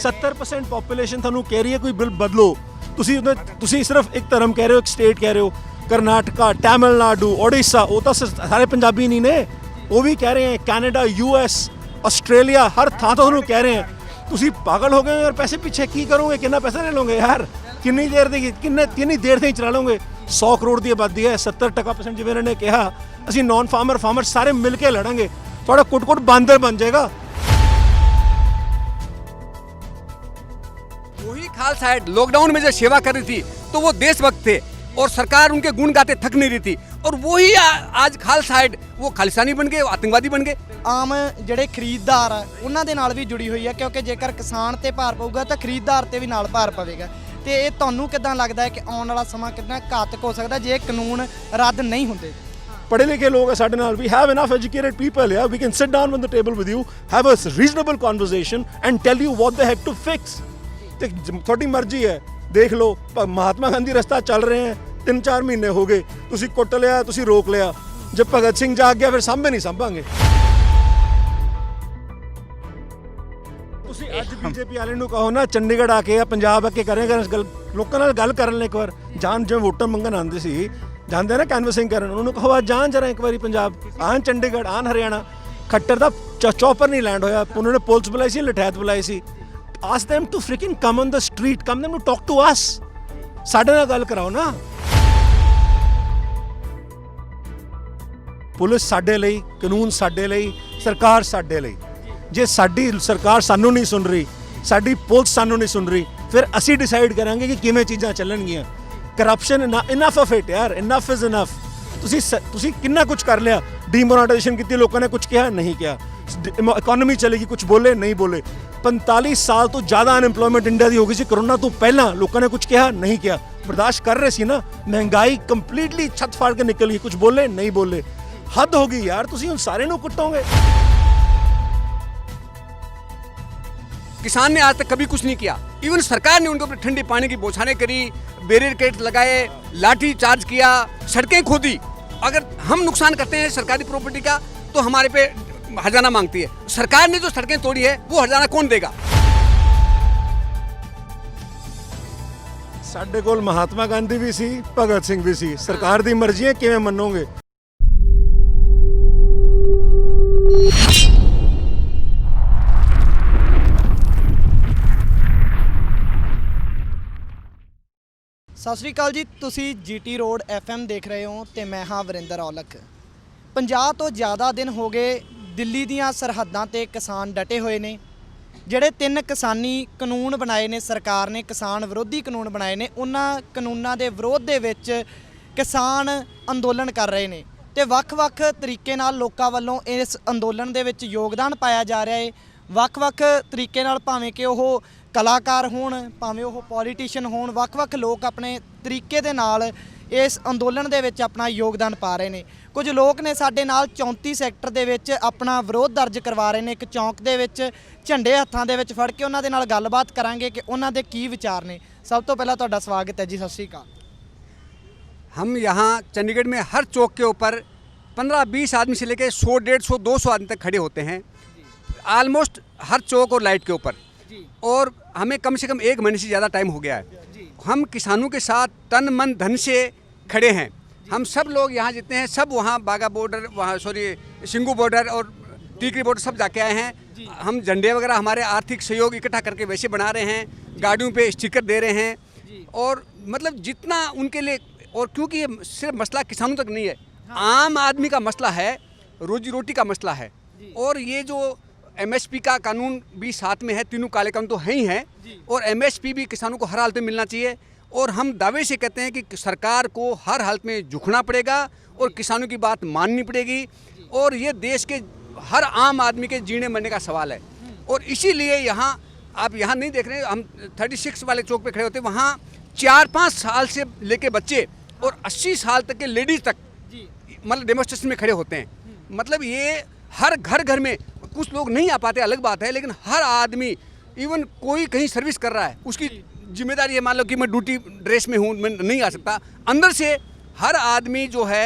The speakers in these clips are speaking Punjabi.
70% ਪੋਪੂਲੇਸ਼ਨ ਤੁਹਾਨੂੰ ਕਹਿ ਰਹੀ ਹੈ ਕੋਈ ਬਿੱਲ ਬਦਲੋ, ਤੁਸੀਂ ਸਿਰਫ ਇੱਕ ਧਰਮ ਕਹਿ ਰਹੇ ਹੋ, ਇੱਕ ਸਟੇਟ ਕਹਿ ਰਹੇ ਹੋ। ਕਰਨਾਟਕਾ, ਤਮਿਲਨਾਡੂ, ਉੜੀਸਾ, ਉਹ ਤਾਂ ਸਾਰੇ ਪੰਜਾਬੀ ਨਹੀਂ ਨੇ, ਉਹ ਵੀ ਕਹਿ ਰਹੇ ਹੈ। ਕੈਨੇਡਾ, US, ਆਸਟ੍ਰੇਲੀਆ, ਹਰ ਥਾਂ ਤੋਂ ਤੁਹਾਨੂੰ ਕਹਿ ਰਹੇ ਹੈ। ਤੁਸੀਂ ਪਾਗਲ ਹੋ ਗਏ ਯਾਰ, ਪੈਸੇ ਪਿੱਛੇ ਕੀ ਕਰੋਗੇ, ਕਿੰਨਾ ਪੈਸਾ ਲੈ ਲਓਗੇ ਯਾਰ, ਕਿੰਨੀ ਦੇਰ ਦੇ ਹੀ ਚਲਾ ਲਓਗੇ। 100 ਕਰੋੜ ਦੀ ਆਬਾਦੀ ਹੈ, 70% ਜਿਵੇਂ ਇਹਨਾਂ ਨੇ ਕਿਹਾ, ਅਸੀਂ ਨੌਨ ਫਾਰਮਰ ਸਾਰੇ ਮਿਲ ਕੇ ਲੜਾਂਗੇ, ਤੁਹਾਡਾ ਕੁੱਟ ਬਾਂਦਰ ਬਣ ਜਾਏਗਾ। वही खालसा हेड लॉकडाउन में जो सेवा कर रही थी तो वो देशभक्त थे और सरकार उनके गुण गाते थक नहीं रही थी, और वही आज खालसा हेड वो खालिस्तानी बन गए, आतंकवादी बन गए। ਆਮ ਜਿਹੜੇ ਖਰੀਦਦਾਰ ਆ ਉਹਨਾਂ ਦੇ ਨਾਲ ਵੀ ਜੁੜੀ ਹੋਈ ਹੈ, ਕਿਉਂਕਿ ਜੇਕਰ ਕਿਸਾਨ ਤੇ ਭਾਰ ਪਊਗਾ ਤਾਂ ਖਰੀਦਦਾਰ ਤੇ ਵੀ ਨਾਲ ਭਾਰ ਪਵੇਗਾ। ਤੇ ਇਹ ਤੁਹਾਨੂੰ ਕਿਦਾਂ ਲੱਗਦਾ ਹੈ ਕਿ ਆਉਣ ਵਾਲਾ ਸਮਾਂ ਕਿੰਨਾ ਘਾਤਕ ਹੋ ਸਕਦਾ ਜੇ ਕਾਨੂੰਨ ਰੱਦ ਨਹੀਂ ਹੁੰਦੇ? ਪੜ੍ਹੇ ਲਿਖੇ ਲੋਕ ਹੈ ਸਾਡੇ ਨਾਲ, we have enough educated people, ਯਾ we can sit down on the table with you, have a reasonable conversation and tell you what they have to fix. ਤੇ ਤੁਹਾਡੀ ਮਰਜ਼ੀ ਹੈ, ਦੇਖ ਲਓ ਮਹਾਤਮਾ ਗਾਂਧੀ ਰਸਤਾ ਚੱਲ ਰਹੇ ਹੈ, 3-4 ਮਹੀਨੇ ਹੋ ਗਏ, ਤੁਸੀਂ ਕੁੱਟ ਲਿਆ, ਤੁਸੀਂ ਰੋਕ ਲਿਆ, ਜਦ ਭਗਤ ਸਿੰਘ ਜਾਗ ਗਿਆ ਫਿਰ ਸਾਂਭੇ ਨਹੀਂ ਸਾਂਭਾਂਗੇ। ਤੁਸੀਂ ਅੱਜ ਬੀਜੇਪੀ ਵਾਲੇ ਨੂੰ ਕਹੋ ਨਾ ਚੰਡੀਗੜ੍ਹ ਆ ਕੇ, ਪੰਜਾਬ ਆ ਕੇ ਕਰੇਗਾ ਇਸ ਗੱਲ, ਲੋਕਾਂ ਨਾਲ ਗੱਲ ਕਰਨ ਲਈ ਇੱਕ ਵਾਰ ਜਾਣ, ਜਿਵੇਂ ਵੋਟਾਂ ਮੰਗਣ ਆਉਂਦੇ ਸੀ, ਜਾਂਦੇ ਨਾ ਕੈਨਵਸਿੰਗ ਕਰਨ, ਉਹਨੂੰ ਕਹੋ ਜਾਣ ਜਰਾ ਇੱਕ ਵਾਰੀ ਪੰਜਾਬ, ਆਣ ਚੰਡੀਗੜ੍ਹ, ਆਣ ਹਰਿਆਣਾ। ਖੱਟਰ ਦਾ ਚੌਪਰ ਨਹੀਂ ਲੈਂਡ ਹੋਇਆ, ਉਹਨਾਂ ਨੇ ਪੁਲਿਸ ਬੁਲਾਈ ਸੀ, ਲਠੈਤ ਬੁਲਾਈ ਸੀ। ask them to freaking come on the street, come them to talk to us, ਸਾਡੇ ਨਾਲ ਗੱਲ ਕਰਾਓ ਨਾ। ਪੁਲਿਸ ਸਾਡੇ ਲਈ, ਕਾਨੂੰਨ ਸਾਡੇ ਲਈ, ਸਰਕਾਰ ਸਾਡੇ ਲਈ। ਜੇ ਸਾਡੀ ਸਰਕਾਰ ਸਾਨੂੰ ਨਹੀਂ ਸੁਣ ਰਹੀ, ਸਾਡੀ ਪੁਲਿਸ ਸਾਨੂੰ ਨਹੀਂ ਸੁਣ ਰਹੀ, ਫਿਰ ਅਸੀਂ ਡਿਸਾਈਡ ਕਰਾਂਗੇ ਕਿ ਕਿਵੇਂ ਚੀਜ਼ਾਂ ਚੱਲਣਗੀਆਂ। ਕਰਪਸ਼ਨ ਇਨਫ ਆਫ ਇਟ ਯਾਰ, ਇਨਫ ਇਜ਼ ਇਨਫ। ਤੁਸੀਂ ਕਿੰਨਾ ਕੁਝ ਕਰ ਲਿਆ, ਡੀਮੋਨੇਟਾਈਜੇਸ਼ਨ ਕੀਤੀ, ਲੋਕਾਂ ਨੇ ਕੁਝ ਕਿਹਾ ਨਹੀਂ ਕਿਹਾ, ਇਕਨੋਮੀ ਚਲੇਗੀ, ਕੁਝ ਬੋਲੇ ਨਹੀਂ ਬੋਲੇ। 45 ਸਾਲ ਤੋਂ ਜ਼ਿਆਦਾ ਅਨਐਮਪਲੋਇਮੈਂਟ ਇੰਡੀਆ ਦੀ ਹੋ ਗਈ ਸੀ ਕਰੋਨਾ ਤੋਂ ਪਹਿਲਾਂ, ਲੋਕਾਂ ਨੇ ਕੁਝ ਕਿਹਾ ਨਹੀਂ ਕਿਹਾ, ਬਰਦਾਸ਼ਤ ਕਰ ਰਹੇ ਸੀ ਨਾ। ਮਹਿੰਗਾਈ ਕੰਪਲੀਟਲੀ ਛੱਤ ਫਾੜ ਕੇ ਨਿਕਲ ਗਈ, ਕੁਝ ਬੋਲੇ ਨਹੀਂ ਬੋਲੇ। ਹੱਦ ਹੋ ਗਈ ਯਾਰ, ਤੁਸੀਂ ਹੁਣ ਸਾਰੇ ਨੂੰ ਕੁੱਟੋਗੇ। किसान ने आज तक कभी कुछ नहीं किया, इवन सरकार ने उनके ऊपर ठंडे पानी की बौछारें करी, बैरिकेड लगाए, लाठी चार्ज किया, सड़कें खोदी। अगर हम नुकसान करते हैं सरकारी प्रॉपर्टी का तो हमारे पे हर्जाना मांगती है। सरकार ने जो सड़कें तोड़ी है वो हर्जाना कौन देगा? ਸਾਡੇ ਕੋਲ ਮਹਾਤਮਾ ਗਾਂਧੀ ਵੀ ਸੀ, ਭਗਤ ਸਿੰਘ ਵੀ ਸੀ, ਸਰਕਾਰ ਦੀ ਮਰਜ਼ੀ ਹੈ, ਕਿਵੇਂ ਮੰਨੋਗੇ? ਸਤਿ ਸ਼੍ਰੀ ਅਕਾਲ ਜੀ, ਤੁਸੀਂ GT ਰੋਡ FM ਦੇਖ ਰਹੇ ਹੋ ਤੇ ਮੈਂ ਹਾਂ ਵਰਿੰਦਰ ਔਲਖ। 50 ਤੋਂ ਜ਼ਿਆਦਾ ਦਿਨ ਹੋ ਗਏ ਦਿੱਲੀ ਦੀਆਂ ਸਰਹੱਦਾਂ ਤੇ ਕਿਸਾਨ ਡਟੇ ਹੋਏ ਨੇ। ਜਿਹੜੇ 3 ਕਿਸਾਨੀ ਕਾਨੂੰਨ ਬਣਾਏ ਨੇ ਸਰਕਾਰ ਨੇ, ਕਿਸਾਨ ਵਿਰੋਧੀ ਕਾਨੂੰਨ ਬਣਾਏ ਨੇ, ਉਹਨਾਂ ਕਾਨੂੰਨਾਂ ਦੇ ਵਿਰੋਧ ਦੇ ਵਿੱਚ ਕਿਸਾਨ ਅੰਦੋਲਨ ਕਰ ਰਹੇ ਨੇ ਤੇ ਵੱਖ-ਵੱਖ ਤਰੀਕੇ ਨਾਲ ਲੋਕਾਂ ਵੱਲੋਂ ਇਸ ਅੰਦੋਲਨ ਦੇ ਵਿੱਚ ਯੋਗਦਾਨ ਪਾਇਆ ਜਾ ਰਿਹਾ ਹੈ। ਵੱਖ-ਵੱਖ ਤਰੀਕੇ ਨਾਲ, ਭਾਵੇਂ ਕਿ ਉਹ ਕਲਾਕਾਰ ਹੋਣ, ਭਾਵੇਂ ਉਹ ਪੋਲੀਟੀਸ਼ੀਅਨ ਹੋਣ, ਵੱਖ-ਵੱਖ ਲੋਕ ਆਪਣੇ ਤਰੀਕੇ ਦੇ ਨਾਲ ਇਸ ਅੰਦੋਲਨ ਦੇ ਵਿੱਚ ਆਪਣਾ ਯੋਗਦਾਨ ਪਾ ਰਹੇ ਨੇ। ਕੁਝ ਲੋਕ ਨੇ ਸਾਡੇ ਨਾਲ 34 ਸੈਕਟਰ ਦੇ ਵਿੱਚ ਆਪਣਾ ਵਿਰੋਧ ਦਰਜ ਕਰਵਾ ਰਹੇ ਨੇ। ਇੱਕ ਚੌਂਕ ਦੇ ਵਿੱਚ ਝੰਡੇ ਹੱਥਾਂ ਦੇ ਵਿੱਚ ਫੜ ਕੇ ਉਹਨਾਂ ਦੇ ਨਾਲ ਗੱਲਬਾਤ ਕਰਾਂਗੇ ਕਿ ਉਹਨਾਂ ਦੇ ਕੀ ਵਿਚਾਰ ਨੇ। ਸਭ ਤੋਂ ਪਹਿਲਾਂ ਤੁਹਾਡਾ ਸਵਾਗਤ ਹੈ ਜੀ, ਸਤਿ ਸ਼੍ਰੀ ਅਕਾਲ। हम यहाँ चंडीगढ़ में हर चौक के ऊपर 15-20 आदमी से लेकर 100, 150, 200 आदमी तक खड़े होते हैं, ऑलमोस्ट हर चौक और लाइट के ऊपर। और हमें कम से कम 1 महीने से ज़्यादा टाइम हो गया है। हम किसानों के साथ तन मन धन से खड़े हैं। हम सब लोग यहाँ जितने हैं सब वहाँ बागा बॉर्डर, वहाँ सिंगू बॉर्डर और टीकरी बॉर्डर सब जाके आए हैं। हम झंडे वगैरह हमारे आर्थिक सहयोग इकट्ठा करके वैसे बना रहे हैं, गाड़ियों पे स्टिकर दे रहे हैं। और मतलब जितना उनके लिए, और क्योंकि ये सिर्फ मसला किसानों तक नहीं है, आम आदमी का मसला है, रोजी रोटी का मसला है। और ये जो MSP का कानून भी साथ में है, तीनों काले कानून तो है ही हैं, और MSP भी किसानों को हर हालत में मिलना चाहिए। और हम दावे से कहते हैं कि सरकार को हर हालत में झुकना पड़ेगा और किसानों की बात माननी पड़ेगी। और ये देश के हर आम आदमी के जीने मरने का सवाल है। और इसीलिए यहाँ आप यहाँ नहीं देख रहे, हम 36 वाले चौक पे खड़े होते, वहाँ 4-5 साल से लेके बच्चे और 80 साल तक के लेडीज़ तक मतलब डेमोस्ट्रेशन में खड़े होते हैं। मतलब ये हर घर में, कुछ लोग नहीं आ पाते अलग बात है, लेकिन हर आदमी, इवन कोई कहीं सर्विस कर रहा है, उसकी जिम्मेदारी है। मान लो कि मैं ड्यूटी ड्रेस में हूँ, मैं नहीं आ सकता, अंदर से हर आदमी जो है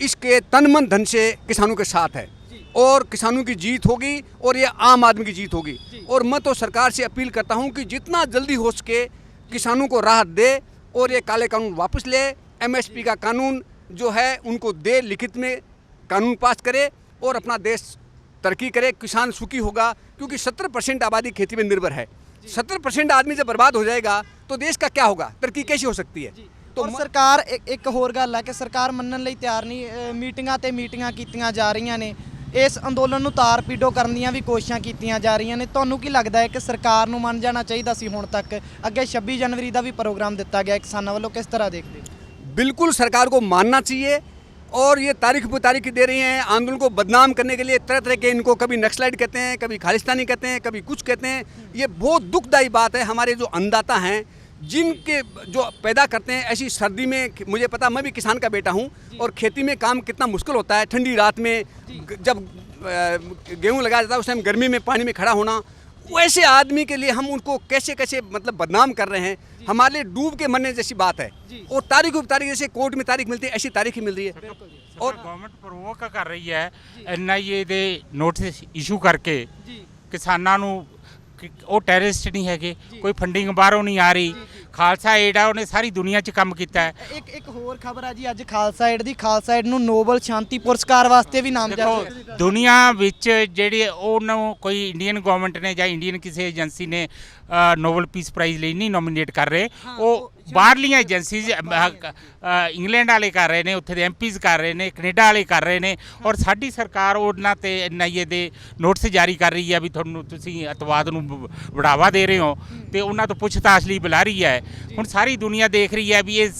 इसके तन मन धन से किसानों के साथ है। और किसानों की जीत होगी और ये आम आदमी की जीत होगी। और मैं तो सरकार से अपील करता हूँ कि जितना जल्दी हो सके किसानों को राहत दे और ये काले कानून वापस ले, एमएसपी का कानून जो है उनको दे, लिखित में कानून पास करे और अपना देश तरक्की करे, किसान सुखी होगा। क्योंकि 70% आबादी खेती में निर्भर है। 70% आदमी जब बर्बाद हो जाएगा तो देश का क्या होगा, तरक्की कैसी हो सकती है। तो ਸਰਕਾਰ ਇੱਕ ਹੋਰ ਗੱਲ ਹੈ ਕਿ ਸਰਕਾਰ ਮੰਨਣ ਲਈ ਤਿਆਰ ਨਹੀਂ, ਮੀਟਿੰਗਾਂ ਤੇ ਮੀਟਿੰਗਾਂ ਕੀਤੀਆਂ ਜਾ ਰਹੀਆਂ ਨੇ, ਇਸ ਅੰਦੋਲਨ ਨੂੰ ਤਾਰ ਪੀਡੋ ਕਰਨ ਦੀਆਂ ਵੀ ਕੋਸ਼ਿਸ਼ਾਂ ਕੀਤੀਆਂ ਜਾ ਰਹੀਆਂ ਨੇ। ਤੁਹਾਨੂੰ ਕੀ ਲੱਗਦਾ ਹੈ ਕਿ ਸਰਕਾਰ ਨੂੰ ਮੰਨ ਜਾਣਾ ਚਾਹੀਦਾ ਸੀ ਹੁਣ ਤੱਕ? ਅੱਗੇ 26 ਜਨਵਰੀ ਦਾ ਵੀ ਪ੍ਰੋਗਰਾਮ ਦਿੱਤਾ ਗਿਆ ਕਿਸਾਨਾਂ ਵੱਲੋਂ, ਕਿਸ ਤਰ੍ਹਾਂ ਦੇਖਦੇ ਹੋ? बिल्कुल सरकार को मानना चाहिए। और ये तारीख पे तारीख दे रही हैं आंदोलन को बदनाम करने के लिए, तरह तरह के इनको कभी नक्सलाइट कहते हैं, कभी खालिस्तानी कहते हैं, कभी कुछ कहते हैं। ये बहुत दुखदायी बात है। हमारे जो अन्नदाता हैं, जिनके जो पैदा करते हैं ऐसी सर्दी में, मुझे पता, मैं भी किसान का बेटा हूँ और खेती में काम कितना मुश्किल होता है। ठंडी रात में जब गेहूँ लगाया जाता है उस टाइम गर्मी में पानी में खड़ा होना, वैसे आदमी के लिए हम उनको कैसे कैसे मतलब बदनाम कर रहे हैं। हमारे लिए डूब के मरने जैसी बात है। और तारीख जैसे कोर्ट में तारीख मिलती है ऐसी तारीख ही मिल रही है। और गवर्नमेंट ਪ੍ਰੋਵੋਕ ਕਰ ਰਹੀ ਹੈ NIA ਦੇ ਨੋਟਿਸ ਇਸ਼ੂ ਕਰਕੇ ਕਿਸਾਨਾਂ ਨੂੰ ਕਿ ਉਹ ਟੈਰਰਿਸਟ ਨਹੀਂ ਹੈਗੇ, ਕੋਈ ਫੰਡਿੰਗ ਬਾਹਰੋਂ ਨਹੀਂ ਆ ਰਹੀ। ਖਾਲਸਾ ਏਡ ਆ, ਉਹਨੇ ਸਾਰੀ ਦੁਨੀਆ 'ਚ ਕੰਮ ਕੀਤਾ ਹੈ। ਇੱਕ ਹੋਰ ਖਬਰ ਆ ਜੀ, ਅੱਜ ਖਾਲਸਾ ਏਡ ਦੀ, ਖਾਲਸਾ ਏਡ ਨੂੰ ਨੋਬਲ ਸ਼ਾਂਤੀ ਪੁਰਸਕਾਰ ਵਾਸਤੇ ਵੀ ਨਾਮਜ਼ਦ ਦੇਖੋ ਦੁਨੀਆ ਵਿੱਚ ਜਿਹੜੀ ਉਹਨੂੰ ਕੋਈ ਇੰਡੀਅਨ ਗਵਰਨਮੈਂਟ ਨੇ ਜਾਂ ਇੰਡੀਅਨ ਕਿਸੇ ਏਜੰਸੀ ਨੇ ਨੋਬਲ ਪੀਸ ਪ੍ਰਾਈਜ਼ ਲਈ ਨਹੀਂ ਨੋਮੀਨੇਟ ਕਰ ਰਹੇ, ਉਹ ਬਾਹਰਲੀਆਂ ਏਜੰਸੀਜ਼ ਇੰਗਲੈਂਡ ਵਾਲੇ ਕਰ ਰਹੇ ਨੇ, ਉੱਥੇ ਦੇ MPs ਕਰ ਰਹੇ ਨੇ, ਕੈਨੇਡਾ ਵਾਲੇ ਕਰ ਰਹੇ ਨੇ। ਔਰ ਸਾਡੀ ਸਰਕਾਰ ਉਹਨਾਂ ਤੇ NIA ਦੇ ਨੋਟਿਸ ਜਾਰੀ ਕਰ ਰਹੀ ਹੈ ਵੀ ਤੁਹਾਨੂੰ ਤੁਸੀਂ ਅਤਵਾਦ ਨੂੰ ਬੜਾਵਾ ਦੇ ਰਹੇ ਹੋ ਤੇ ਉਹਨਾਂ ਤੋਂ ਪੁੱਛਤਾਛ ਲਈ ਬੁਲਾ ਰਹੀ ਹੈ। ਹੁਣ ਸਾਰੀ ਦੁਨੀਆ ਦੇਖ ਰਹੀ ਹੈ ਵੀ ਇਹ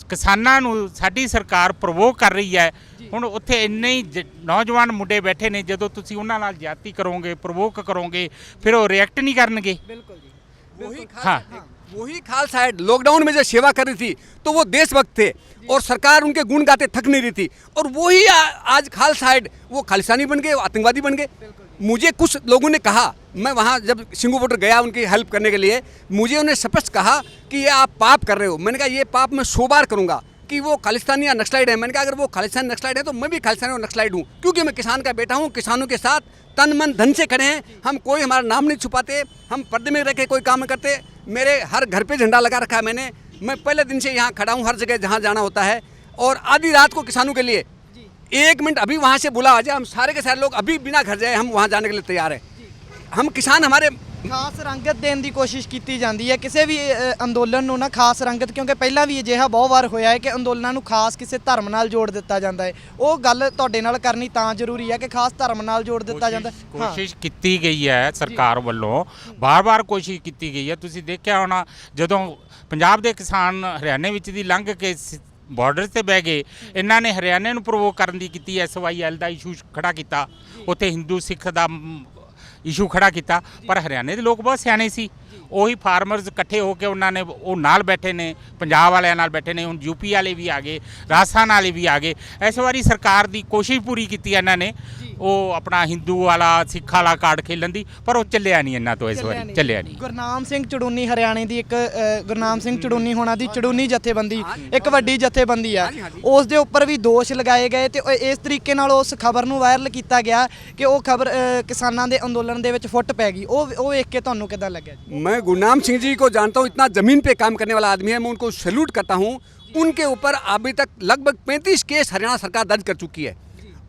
ਕਿਸਾਨਾਂ ਨੂੰ ਸਾਡੀ ਸਰਕਾਰ ਪ੍ਰਵੋਕ ਕਰ ਰਹੀ ਹੈ। ਹੁਣ ਉੱਥੇ ਇੰਨੇ ਹੀ ਨੌਜਵਾਨ ਮੁੰਡੇ ਬੈਠੇ ਨੇ, ਜਦੋਂ ਤੁਸੀਂ ਉਹਨਾਂ ਨਾਲ ਜ਼ਿਆਦਤੀ ਕਰੋਗੇ, ਪ੍ਰਵੋਕ ਕਰੋਗੇ, ਫਿਰ ਉਹ ਰਿਐਕਟ ਨਹੀਂ ਕਰਨਗੇ। ਬਿਲਕੁਲ ਜੀ। वही खालसा एड लॉकडाउन में जो सेवा कर रही थी तो वो देशभक्त थे और सरकार उनके गुण गाते थक नहीं रही थी। और वही आज खालसा एड वो खालिस्तानी बन गए, आतंकवादी बन गए। मुझे कुछ लोगों ने कहा, मैं वहाँ जब सिंगू बॉर्डर गया उनकी हेल्प करने के लिए, मुझे उन्हें स्पष्ट कहा कि ये आप पाप कर रहे हो। मैंने कहा ये पाप मैं 100 बार करूँगा कि वो खालिस्तानी या नक्सलाइट है। मैंने कहा अगर वो खालिस्तानी नक्सलाइट है तो मैं भी खालिस्तानी और नक्सलाइट हूँ, क्योंकि मैं किसान का बेटा हूँ। किसानों के साथ तन मन धन से खड़े हैं हम, कोई हमारा नाम नहीं छुपाते, हम पर्दे में रह के कोई काम करते। मेरे हर घर पे झंडा लगा रखा है मैंने। मैं पहले दिन से यहाँ खड़ा हूँ, हर जगह जहाँ जाना होता है। और आधी रात को किसानों के लिए 1 मिनट अभी वहाँ से बुला आ जाए, हम सारे के सारे लोग अभी बिना घर जाए हम वहाँ जाने के लिए तैयार हैं। हम किसान हमारे ਖਾਸ ਰੰਗਤ ਦੇਣ ਦੀ ਕੋਸ਼ਿਸ਼ ਕੀਤੀ ਜਾਂਦੀ ਹੈ ਕਿਸੇ ਵੀ ਅੰਦੋਲਨ ਨੂੰ ਨਾ, ਖਾਸ ਰੰਗਤ, ਕਿਉਂਕਿ ਪਹਿਲਾਂ ਵੀ ਅਜਿਹਾ ਬਹੁਤ ਵਾਰ ਹੋਇਆ ਹੈ ਕਿ ਅੰਦੋਲਨਾਂ ਨੂੰ ਖਾਸ ਕਿਸੇ ਧਰਮ ਨਾਲ ਜੋੜ ਦਿੱਤਾ ਜਾਂਦਾ ਹੈ। ਉਹ ਗੱਲ ਤੁਹਾਡੇ ਨਾਲ ਕਰਨੀ ਤਾਂ ਜ਼ਰੂਰੀ ਹੈ ਕਿ ਖਾਸ ਧਰਮ ਨਾਲ ਜੋੜ ਦਿੱਤਾ ਜਾਂਦਾ ਹੈ। ਕੋਸ਼ਿਸ਼ ਕੀਤੀ ਗਈ ਹੈ ਸਰਕਾਰ ਵੱਲੋਂ, ਬਾਰ-ਬਾਰ ਕੋਸ਼ਿਸ਼ ਕੀਤੀ ਗਈ ਹੈ। ਤੁਸੀਂ ਦੇਖਿਆ ਹੋਣਾ ਜਦੋਂ ਪੰਜਾਬ ਦੇ ਕਿਸਾਨ ਹਰਿਆਣੇ ਵਿੱਚ ਦੀ ਲੰਘ ਕੇ ਬਾਰਡਰ ਤੇ ਬਹਿ ਗਏ, ਇਹਨਾਂ ਨੇ ਹਰਿਆਣੇ ਨੂੰ ਪ੍ਰੋਵੋਕ ਕਰਨ ਦੀ ਕੀਤੀ। SYL ਦਾ ਇਸ਼ੂ ਖੜਾ ਕੀਤਾ, ਉੱਥੇ ਹਿੰਦੂ ਸਿੱਖ ਦਾ ਇਸ਼ੂ ਖੜਾ ਕੀਤਾ। ਪਰ ਹਰਿਆਣੇ ਦੇ ਲੋਕ ਬਹੁਤ ਸਿਆਣੇ ਸੀ, ਉਹੀ ਫਾਰਮਰਸ ਇਕੱਠੇ ਹੋ ਕੇ ਉਹਨਾਂ ਨੇ ਉਹ ਨਾਲ ਬੈਠੇ ਨੇ, ਪੰਜਾਬ ਵਾਲਿਆਂ ਨਾਲ ਬੈਠੇ ਨੇ। ਹੁਣ UP ਵਾਲੇ ਵੀ ਆ ਗਏ, ਰਾਜਸਥਾਨ ਵਾਲੇ ਵੀ ਆ ਗਏ। ਇਸ ਵਾਰੀ ਸਰਕਾਰ ਦੀ ਕੋਸ਼ਿਸ਼ ਪੂਰੀ ਕੀਤੀ ਇਹਨਾਂ ਨੇ, ਉਹ ਆਪਣਾ ਹਿੰਦੂ ਵਾਲਾ ਸਿੱਖ ਵਾਲਾ ਕਾਰਡ ਖੇਲਣ ਦੀ, ਪਰ ਉਹ ਚੱਲਿਆ ਨਹੀਂ ਇਹਨਾਂ ਤੋਂ। ਇਸ ਵਾਰੀ ਚੱਲਿਆ ਨਹੀਂ। ਗੁਰਨਾਮ ਸਿੰਘ ਚੜੂਨੀ ਹਰਿਆਣੇ ਦੀ ਇੱਕ ਗੁਰਨਾਮ ਸਿੰਘ ਚੜੂਨੀ ਹੋਣਾ ਦੀ ਚੜੂਨੀ ਜਥੇਬੰਦੀ ਇੱਕ ਵੱਡੀ ਜਥੇਬੰਦੀ ਆ, ਉਸ ਦੇ ਉੱਪਰ ਵੀ ਦੋਸ਼ ਲਗਾਏ ਗਏ ਤੇ ਇਸ ਤਰੀਕੇ ਨਾਲ ਉਸ ਖਬਰ ਨੂੰ ਵਾਇਰਲ ਕੀਤਾ ਗਿਆ ਕਿ ਉਹ ਖਬਰ ਕਿਸਾਨਾਂ ਦੇ ਅੰਦੋਲਨ ਦੇ ਵਿੱਚ ਫੁੱਟ ਪੈ ਗਈ। ਉਹ ਵੇਖ ਕੇ ਤੁਹਾਨੂੰ ਕਿੱਦਾਂ ਲੱਗਿਆ ਜੀ? मैं गुरनाम सिंह जी को जानता हूँ, इतना ज़मीन पे काम करने वाला आदमी है, मैं उनको सैल्यूट करता हूँ। उनके ऊपर अभी तक लगभग 35 केस हरियाणा सरकार दर्ज कर चुकी है।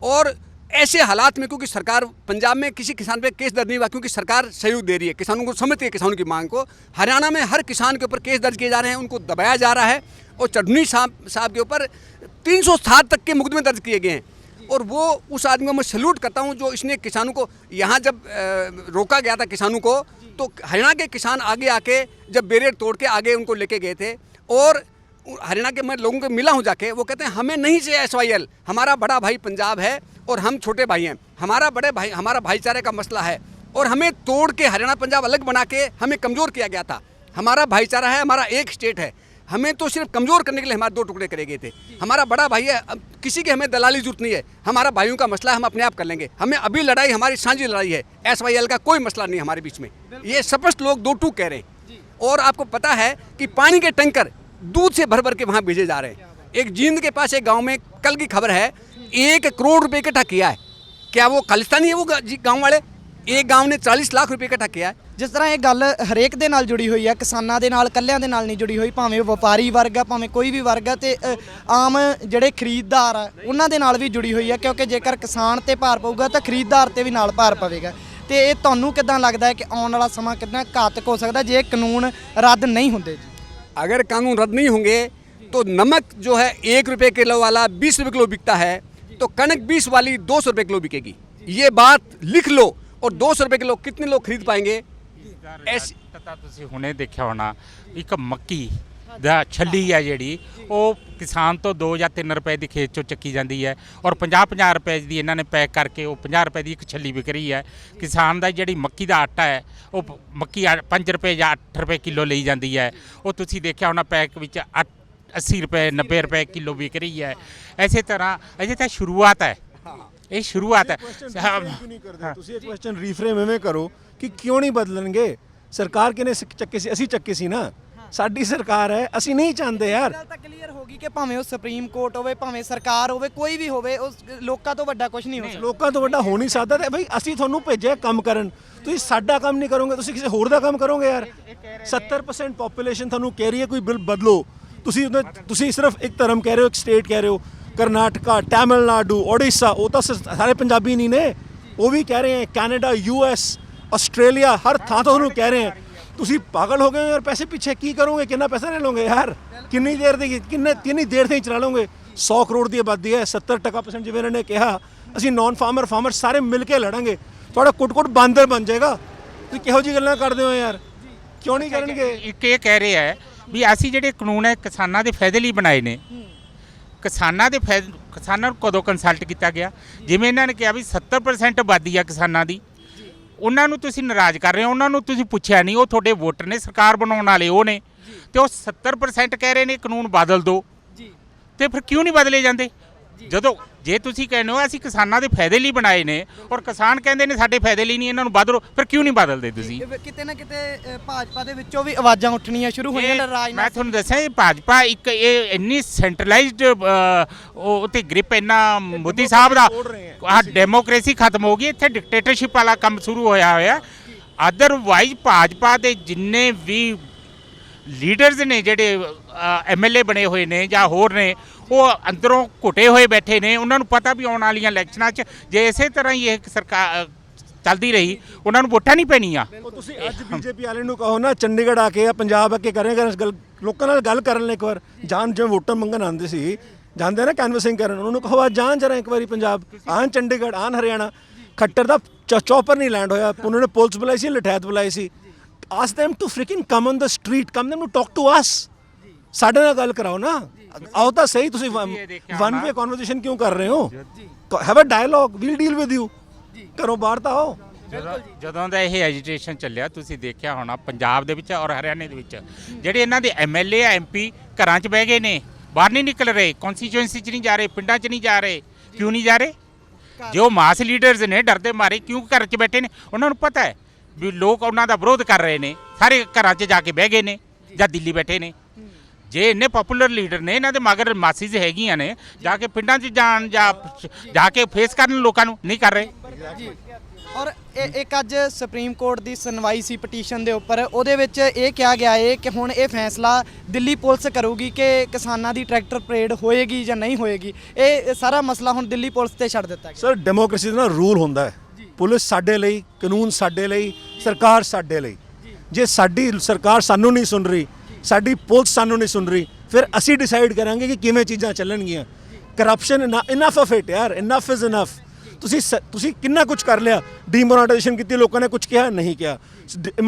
और ऐसे हालात में, क्योंकि सरकार पंजाब में किसी किसान पे केस दर्ज नहीं हुआ क्योंकि सरकार सहयोग दे रही है, किसानों को समझती है किसानों की मांग को। हरियाणा में हर किसान के ऊपर केस दर्ज किए जा रहे हैं, उनको दबाया जा रहा है। और चढ़नी साहब के ऊपर 307 तक के मुकदमे दर्ज किए गए हैं। और वो उस आदमी को मैं सैल्यूट करता हूँ जो इसने किसानों को, यहाँ जब रोका गया था किसानों को, तो हरियाणा के किसान आगे आके जब बैरियर तोड़ के आगे उनको लेके गए थे। और हरियाणा के मैं लोगों को मिला हूँ जाके, वो कहते हैं हमें नहीं चाहिए SYL, हमारा बड़ा भाई पंजाब है और हम छोटे भाई हैं, हमारा भाईचारे का मसला है। और हमें तोड़ के हरियाणा पंजाब अलग बना के हमें कमज़ोर किया गया था। हमारा भाईचारा है, हमारा एक स्टेट है, हमें तो सिर्फ कमज़ोर करने के लिए हमारे 2 टुकड़े करे गए थे। हमारा बड़ा भाई है, अब किसी की हमें दलाली जरूरत नहीं है, हमारा भाइयों का मसला हम अपने आप कर लेंगे। हमें अभी लड़ाई हमारी साझी लड़ाई है, SYL का कोई मसला नहीं हमारे बीच में। ये स्पष्ट लोग 2 टूक कह रहे हैं। और आपको पता है कि पानी के टैंकर दूध से भर भर के वहाँ भेजे जा रहे हैं। एक जींद के पास एक गाँव में कल की खबर है 1 करोड़ रुपये इकट्ठा किया है क्या वो खालिस्तानी है वो गांव वाले? एक गांव ने 40 लाख रुपए इकट्ठा किया है। ਜਿਸ ਤਰ੍ਹਾਂ ਇਹ ਗੱਲ ਹਰੇਕ ਦੇ ਨਾਲ ਜੁੜੀ ਹੋਈ ਹੈ, ਕਿਸਾਨਾਂ ਦੇ ਨਾਲ, ਕੱਲਿਆਂ ਦੇ ਨਾਲ ਨਹੀਂ ਜੁੜੀ ਹੋਈ, ਭਾਵੇਂ ਉਹ ਵਪਾਰੀ ਵਰਗ ਆ, ਭਾਵੇਂ ਕੋਈ ਵੀ ਵਰਗ ਆ, ਤੇ ਆਮ ਜਿਹੜੇ ਖਰੀਦਦਾਰ ਆ ਉਹਨਾਂ ਦੇ ਨਾਲ ਵੀ ਜੁੜੀ ਹੋਈ ਹੈ, ਕਿਉਂਕਿ ਜੇਕਰ ਕਿਸਾਨ ਤੇ ਭਾਰ ਪਊਗਾ ਤਾਂ ਖਰੀਦਦਾਰ ਤੇ ਵੀ ਨਾਲ ਭਾਰ ਪਵੇਗਾ। ਤੇ ਇਹ ਤੁਹਾਨੂੰ ਕਿੱਦਾਂ ਲੱਗਦਾ ਹੈ ਕਿ ਆਉਣ ਵਾਲਾ ਸਮਾਂ ਕਿੰਨਾ ਘਾਤਕ ਹੋ ਸਕਦਾ ਜੇ ਕਾਨੂੰਨ ਰੱਦ ਨਹੀਂ ਹੁੰਦੇ ਜੀ? अगर कानून रद्द नहीं होंगे तो नमक जो है 1 रुपये किलो वाला 20 रुपये किलो बिकता है, तो कणक 20 वाली 200 रुपये किलो बिकेगी। ये बात लिख लो। और 200 रुपये किलो कितने लोग खरीद पाएंगे? ਪਤਾ ਤੁਸੀਂ ਹੁਣੇ ਦੇਖਿਆ ਹੋਣਾ, ਇੱਕ ਮੱਕੀ ਦਾ ਛੱਲੀ ਹੈ ਜਿਹੜੀ ਉਹ ਕਿਸਾਨ ਤੋਂ 2 ਜਾਂ 3 ਰੁਪਏ ਦੀ ਖੇਤ ਚੋਂ ਚੱਕੀ ਜਾਂਦੀ ਹੈ, ਔਰ 50-50 ਰੁਪਏ ਦੀ ਇਹਨਾਂ ਨੇ ਪੈਕ ਕਰਕੇ ਉਹ 50 ਰੁਪਏ ਦੀ ਇੱਕ ਛੱਲੀ ਵਿਕ ਰਹੀ ਹੈ। ਕਿਸਾਨ ਦਾ ਜਿਹੜੀ ਮੱਕੀ ਦਾ ਆਟਾ ਹੈ ਉਹ ਮੱਕੀ 5 ਰੁਪਏ ਜਾਂ 8 ਰੁਪਏ ਕਿਲੋ ਲਈ ਜਾਂਦੀ ਹੈ, ਉਹ ਤੁਸੀਂ ਦੇਖਿਆ ਹੋਣਾ ਪੈਕ ਵਿੱਚ 80 ਰੁਪਏ 90 ਰੁਪਏ ਕਿਲੋ ਵਿਕ ਰਹੀ ਹੈ। ਇਸੇ ਤਰ੍ਹਾਂ ਅਜੇ ਤਾਂ ਸ਼ੁਰੂਆਤ ਹੈ, ਇਹ ਸ਼ੁਰੂਆਤ ਹੈ। ਤੁਸੀਂ ਇਹ ਕੁਐਸਚਨ ਰੀਫਰੇਮ ਐਵੇਂ ਕਰੋ ਕਿ ਕਿਉਂ ਨਹੀਂ ਬਦਲਣਗੇ? ਸਰਕਾਰ ਕਿਨੇ ਚੱਕੇ ਸੀ? ਅਸੀਂ ਚੱਕੇ ਸੀ ਨਾ, ਸਾਡੀ ਸਰਕਾਰ ਹੈ, ਅਸੀਂ ਨਹੀਂ ਚਾਹੁੰਦੇ ਯਾਰ। ਗੱਲ ਤਾਂ ਕਲੀਅਰ ਹੋ ਗਈ ਕਿ ਭਾਵੇਂ ਉਹ ਸੁਪਰੀਮ ਕੋਰਟ ਹੋਵੇ, ਭਾਵੇਂ ਸਰਕਾਰ ਹੋਵੇ, ਕੋਈ ਵੀ ਹੋਵੇ, ਉਸ ਲੋਕਾਂ ਤੋਂ ਵੱਡਾ ਕੁਝ ਨਹੀਂ ਹੋ ਸਕਦਾ। ਲੋਕਾਂ ਤੋਂ ਵੱਡਾ ਹੋ ਨਹੀਂ ਸਕਦਾ। ਤੇ ਬਈ ਅਸੀਂ ਤੁਹਾਨੂੰ ਭੇਜਿਆ ਕੰਮ ਕਰਨ, ਤੁਸੀਂ ਸਾਡਾ ਕੰਮ ਨਹੀਂ ਕਰੋਗੇ, ਤੁਸੀਂ ਕਿਸੇ ਹੋਰ ਦਾ ਕੰਮ ਕਰੋਗੇ ਯਾਰ। 70% ਪੋਪੂਲੇਸ਼ਨ ਤੁਹਾਨੂੰ ਕਹਿ ਰਹੀ ਹੈ ਕੋਈ ਬਿੱਲ ਬਦਲੋ, ਤੁਸੀਂ ਸਿਰਫ ਇੱਕ ਧਰਮ ਕਹਿ ਰਹੇ ਹੋ, ਇੱਕ ਸਟੇਟ ਕਹਿ ਰਹੇ ਹੋ। ਕਰਨਾਟਕਾ, ਤਾਮਿਲਨਾਡੂ, ਓਡੀਸ਼ਾ, ਉਹ ਤਾਂ ਸਾਰੇ ਪੰਜਾਬੀ ਨਹੀਂ ਨੇ, ਉਹ ਵੀ ਕਹਿ ਰਹੇ ਹੈ। ਕੈਨੇਡਾ, US, ਆਸਟ੍ਰੇਲੀਆ, ਹਰ ਥਾਂ ਤੋਂ ਤੁਹਾਨੂੰ ਕਹਿ ਰਹੇ ਹੈ। ਤੁਸੀਂ ਪਾਗਲ ਹੋ ਗਏ ਹੋ ਯਾਰ, ਪੈਸੇ ਪਿੱਛੇ ਕੀ ਕਰੋਗੇ? ਕਿੰਨਾ ਪੈਸਾ ਲੈ ਲਓਗੇ ਯਾਰ? ਕਿੰਨੀ ਦੇਰ ਦੇ ਚਲਾ ਲਓਗੇ? 100 ਕਰੋੜ ਦੀ ਆਬਾਦੀ ਹੈ, 70% ਜਿਵੇਂ ਇਹਨਾਂ ਨੇ ਕਿਹਾ, ਅਸੀਂ ਨੌਨ ਫਾਰਮਰ ਸਾਰੇ ਮਿਲ ਕੇ ਲੜਾਂਗੇ, ਤੁਹਾਡਾ ਕੁੱਟ ਬਾਂਦਰ ਬਣ ਜਾਏਗਾ। ਤੁਸੀਂ ਕਿਹੋ ਜਿਹੀ ਗੱਲਾਂ ਕਰਦੇ ਹੋ ਯਾਰ? ਕਿਉਂ ਨਹੀਂ ਕਰਨਗੇ? ਇੱਕ ਇਹ ਕਹਿ ਰਹੇ ਹੈ ਵੀ ਅਸੀਂ ਜਿਹੜੇ ਕਾਨੂੰਨ ਹੈ ਕਿਸਾਨਾਂ ਦੇ ਫਾਇਦੇ ਲਈ ਬਣਾਏ ਨੇ। ਕਿਸਾਨਾਂ ਨੂੰ ਕਦੋਂ ਕੰਸਲਟ ਕੀਤਾ ਗਿਆ? ਜਿਵੇਂ ਇਹਨਾਂ ਨੇ ਕਿਹਾ ਵੀ 70% ਆਬਾਦੀ ਆ ਕਿਸਾਨਾਂ ਦੀ, ਉਹਨਾਂ ਨੂੰ ਤੁਸੀਂ ਨਾਰਾਜ਼ ਕਰ ਰਹੇ ਹੋ, ਉਹਨਾਂ ਨੂੰ ਤੁਸੀਂ ਪੁੱਛਿਆ ਨਹੀਂ। ਉਹ ਤੁਹਾਡੇ ਵੋਟਰ ਨੇ, ਸਰਕਾਰ ਬਣਾਉਣ ਵਾਲੇ ਉਹ ਨੇ, ਤੇ ਉਹ 70% ਕਹਿ ਰਹੇ ਨੇ ਕਾਨੂੰਨ ਬਦਲ ਦਿਓ, ਤੇ ਫਿਰ ਕਿਉਂ ਨਹੀਂ ਬਦਲੇ ਜਾਂਦੇ? ਜਦੋਂ ਜੇ ਤੁਸੀਂ ਕਹਿੰਦੇ ਹੋ ਅਸੀਂ ਕਿਸਾਨਾਂ ਦੇ ਫਾਇਦੇ ਲਈ ਬਣਾਏ ਨੇ, ਔਰ ਕਿਸਾਨ ਕਹਿੰਦੇ ਨੇ ਸਾਡੇ ਫਾਇਦੇ ਲਈ ਨਹੀਂ, ਇਹਨਾਂ ਨੂੰ ਬਦਲੋ, ਫਿਰ ਕਿਉਂ ਨਹੀਂ ਬਦਲਦੇ ਤੁਸੀਂ? ਕਿਤੇ ਨਾ ਕਿਤੇ ਭਾਜਪਾ ਦੇ ਵਿੱਚੋਂ ਵੀ ਆਵਾਜ਼ਾਂ ਉੱਠਣੀਆਂ ਸ਼ੁਰੂ ਹੋਈਆਂ ਨੇ। ਮੈਂ ਤੁਹਾਨੂੰ ਦੱਸਿਆ ਇਹ ਭਾਜਪਾ ਇੱਕ ਇਹ ਇੰਨੀ ਸੈਂਟਰਲਾਈਜ਼ਡ ਉਹ ਤੇ ਗ੍ਰਿਪ ਇੰਨਾ ਮੋਦੀ ਸਾਹਿਬ ਦਾ, ਆਹ ਡੈਮੋਕ੍ਰੇਸੀ ਖਤਮ ਹੋ ਗਈ, ਇੱਥੇ ਡਿਕਟੇਟਰਸ਼ਿਪ ਵਾਲਾ ਕੰਮ ਸ਼ੁਰੂ ਹੋਇਆ। ਅਦਰਵਾਈਜ਼ ਭਾਜਪਾ ਦੇ ਜਿੰਨੇ ਵੀ ਲੀਡਰਸ ਨੇ, ਜਿਹੜੇ MLA ਬਣੇ ਹੋਏ ਨੇ ਜਾਂ ਹੋਰ ਨੇ, ਉਹ ਅੰਦਰੋਂ ਘੁੱਟੇ ਹੋਏ ਬੈਠੇ ਨੇ। ਉਹਨਾਂ ਨੂੰ ਪਤਾ ਵੀ ਆਉਣ ਵਾਲੀਆਂ ਇਲੈਕਸ਼ਨਾਂ 'ਚ ਜੇ ਇਸੇ ਤਰ੍ਹਾਂ ਹੀ ਇਹ ਸਰਕਾਰ ਚੱਲਦੀ ਰਹੀ, ਉਹਨਾਂ ਨੂੰ ਵੋਟਾਂ ਨਹੀਂ ਪੈਣੀਆਂ। ਉਹ ਤੁਸੀਂ ਅੱਜ BJP ਵਾਲੇ ਨੂੰ ਕਹੋ ਨਾ, ਚੰਡੀਗੜ੍ਹ ਆ ਕੇ ਜਾਂ ਪੰਜਾਬ ਆ ਕੇ ਕਰੇਗਾ ਗੱਲ, ਲੋਕਾਂ ਨਾਲ ਗੱਲ ਕਰਨ ਲਈ ਇੱਕ ਵਾਰ ਜਾਣ। ਜਿਵੇਂ ਵੋਟਰ ਮੰਗਣ ਆਉਂਦੇ ਸੀ, ਜਾਂਦੇ ਨਾ ਕੈਨਵਸਿੰਗ ਕਰਨ, ਉਹਨਾਂ ਨੂੰ ਕਹੋ ਆ ਜਾਣ ਜਰਾ ਇੱਕ ਵਾਰੀ ਪੰਜਾਬ, ਆਣ ਚੰਡੀਗੜ੍ਹ, ਆਣ ਹਰਿਆਣਾ। ਖੱਟਰ ਦਾ ਚੌਪਰ ਨਹੀਂ ਲੈਂਡ ਹੋਇਆ, ਉਹਨਾਂ ਨੇ ਪੁਲਿਸ ਬੁਲਾਈ ਸੀ, ਲਠੈਤ ਬੁਲਾਈ ਸੀ। Ask them to freaking come on the street, come them to talk to us, ਸਾਡੇ ਨਾਲ ਗੱਲ ਕਰਾਓ ਨਾ। ਆਓ ਤਾਂ ਸਹੀ, ਤੁਸੀਂ ਵਨ ਵੇ ਕਨਵਰਸੇਸ਼ਨ ਕਿਉਂ ਕਰ ਰਹੇ ਹੋ? Have a dialogue, we'll deal with you. ਘਰੋਂ ਬਾਹਰ ਤਾਂ ਆਓ। ਜਦੋਂ ਦਾ ਇਹ ਐਜੀਟੇਸ਼ਨ ਚੱਲਿਆ, ਤੁਸੀਂ ਦੇਖਿਆ ਹੋਣਾ ਪੰਜਾਬ ਦੇ ਵਿੱਚ ਔਰ ਹਰਿਆਣੇ ਦੇ ਵਿੱਚ, ਜਿਹੜੇ ਇਹਨਾਂ ਦੇ MLA MP ਘਰਾਂ 'ਚ ਬਹਿ ਗਏ ਨੇ, ਬਾਹਰ ਨਹੀਂ ਨਿਕਲ ਰਹੇ, ਕੌਂਸਟੀਚੁਐਂਸੀ 'ਚ ਨਹੀਂ ਜਾ ਰਹੇ, ਪਿੰਡਾਂ 'ਚ ਨਹੀਂ ਜਾ ਰਹੇ। ਕਿਉਂ ਨਹੀਂ ਜਾ ਰਹੇ? ਜੋ ਮਾਸ ਲੀਡਰਸ ਨੇ ਡਰਦੇ ਮਾਰੇ ਕਿਉਂ ਘਰ 'ਚ ਬੈਠੇ ਨੇ? ਉਹਨਾਂ ਨੂੰ ਪਤਾ ਹੈ ਵੀ ਲੋਕ ਉਹਨਾਂ ਦਾ ਵਿਰੋਧ ਕਰ ਰਹੇ ਨੇ, ਸਾਰੇ ਘਰਾਂ 'ਚ ਜਾ ਕੇ ਬਹਿ ਗਏ ਨੇ ਜਾਂ ਦਿੱਲੀ ਬੈਠੇ ਨੇ। ਜੇ ਇੰਨੇ ਪਪੂਲਰ ਲੀਡਰ ਨੇ, ਇਹਨਾਂ ਦੇ ਮਗਰ ਮਾਸੀਜ਼ ਹੈਗੀਆਂ ਨੇ, ਜਾ ਕੇ ਪਿੰਡਾਂ 'ਚ ਜਾਣ ਜਾਂ ਜਾ ਕੇ ਫੇਸ ਕਰਨ ਲੋਕਾਂ ਨੂੰ, ਨਹੀਂ ਕਰ ਰਹੇ। ਔਰ ਇੱਕ ਅੱਜ ਸੁਪਰੀਮ ਕੋਰਟ ਦੀ ਸੁਣਵਾਈ ਸੀ ਪਟੀਸ਼ਨ ਦੇ ਉੱਪਰ, ਉਹਦੇ ਵਿੱਚ ਇਹ ਕਿਹਾ ਗਿਆ ਹੈ ਕਿ ਹੁਣ ਇਹ ਫੈਸਲਾ ਦਿੱਲੀ ਪੁਲਿਸ ਕਰੂਗੀ ਕਿ ਕਿਸਾਨਾਂ ਦੀ ਟਰੈਕਟਰ ਪਰੇਡ ਹੋਏਗੀ ਜਾਂ ਨਹੀਂ ਹੋਏਗੀ। ਇਹ ਸਾਰਾ ਮਸਲਾ ਹੁਣ ਦਿੱਲੀ ਪੁਲਿਸ ਤੇ ਛੱਡ ਦਿੱਤਾ ਗਿਆ। ਸਰ, ਡੈਮੋਕ੍ਰੇਸੀ ਦਾ ਰੂਲ ਹੁੰਦਾ ਹੈ, ਪੁਲਿਸ ਸਾਡੇ ਲਈ, ਕਾਨੂੰਨ ਸਾਡੇ ਲਈ, ਸਰਕਾਰ ਸਾਡੇ ਲਈ। ਜੇ ਸਾਡੀ ਸਰਕਾਰ ਸਾਨੂੰ ਨਹੀਂ ਸੁਣ ਰਹੀ, ਸਾਡੀ ਪੁਲਿਸ ਸਾਨੂੰ ਨਹੀਂ ਸੁਣ ਰਹੀ, ਫਿਰ ਅਸੀਂ ਡਿਸਾਈਡ ਕਰਾਂਗੇ ਕਿ ਕਿਵੇਂ ਚੀਜ਼ਾਂ ਚੱਲਣਗੀਆਂ। ਕਰਪਸ਼ਨ ਇਨਫ ਆਫ ਇਟ ਯਾਰ, ਇਨਫ ਇਜ਼ ਇਨਫ। ਤੁਸੀਂ ਕਿੰਨਾ ਕੁਝ ਕਰ ਲਿਆ, ਡੀਮੋਨੇਟਾਈਜੇਸ਼ਨ ਕੀਤੀ, ਲੋਕਾਂ ਨੇ ਕੁਝ ਕਿਹਾ ਨਹੀਂ ਕਿਹਾ,